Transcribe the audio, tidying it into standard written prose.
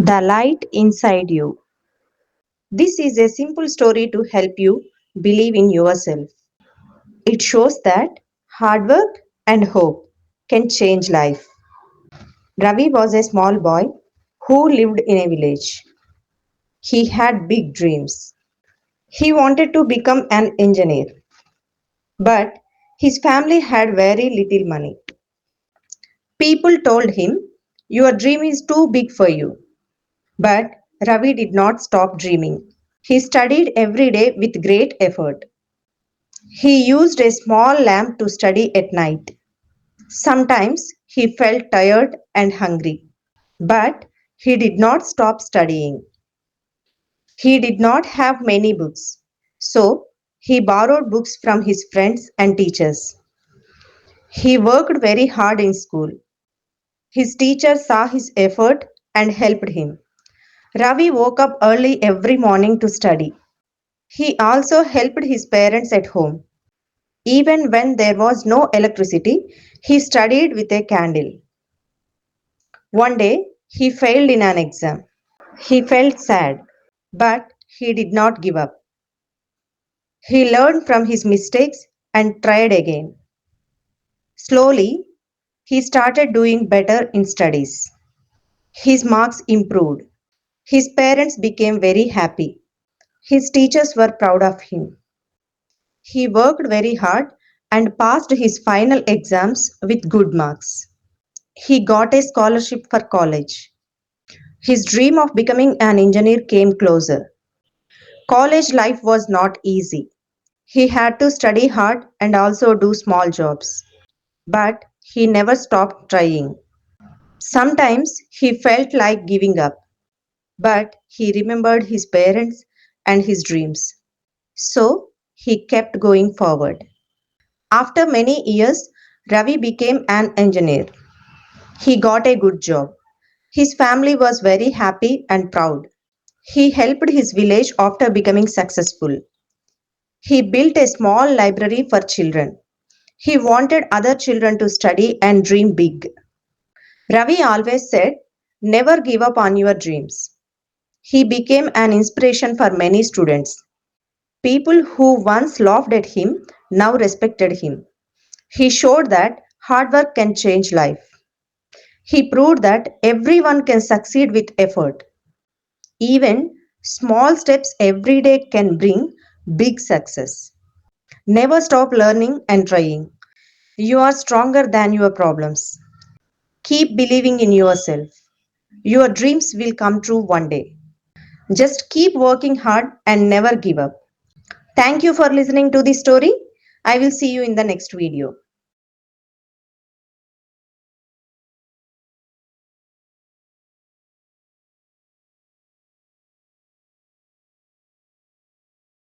The light inside you. This is a simple story to help you believe in yourself. It shows that hard work and hope can change life. Ravi was a small boy who lived in a village. He had big dreams. He wanted to become an engineer, but his family had very little money. People told him, "Your dream is too big for you." But Ravi did not stop dreaming. He studied every day with great effort. He used a small lamp to study at night. Sometimes he felt tired and hungry, but he did not stop studying. He did not have many books, so he borrowed books from his friends and teachers. He worked very hard in school. His teachers saw his effort and helped him. Ravi woke up early every morning to study. He also helped his parents at home. Even when there was no electricity, he studied with a candle. One day, he failed in an exam. He felt sad, but he did not give up. He learned from his mistakes and tried again. Slowly, he started doing better in studies. His marks improved. His parents became very happy. His teachers were proud of him. He worked very hard and passed his final exams with good marks. He got a scholarship for college. His dream of becoming an engineer came closer. College life was not easy. He had to study hard and also do small jobs. But he never stopped trying. Sometimes he felt like giving up, but he remembered his parents and his dreams. So he kept going forward. After many years, Ravi became an engineer. He got a good job. His family was very happy and proud. He helped his village after becoming successful. He built a small library for children. He wanted other children to study and dream big. Ravi always said, "Never give up on your dreams." He became an inspiration for many students. People who once laughed at him now respected him. He showed that hard work can change life. He proved that everyone can succeed with effort. Even small steps every day can bring big success. Never stop learning and trying. You are stronger than your problems. Keep believing in yourself. Your dreams will come true one day. Just keep working hard and never give up. Thank you for listening to this story. I will see you in the next video.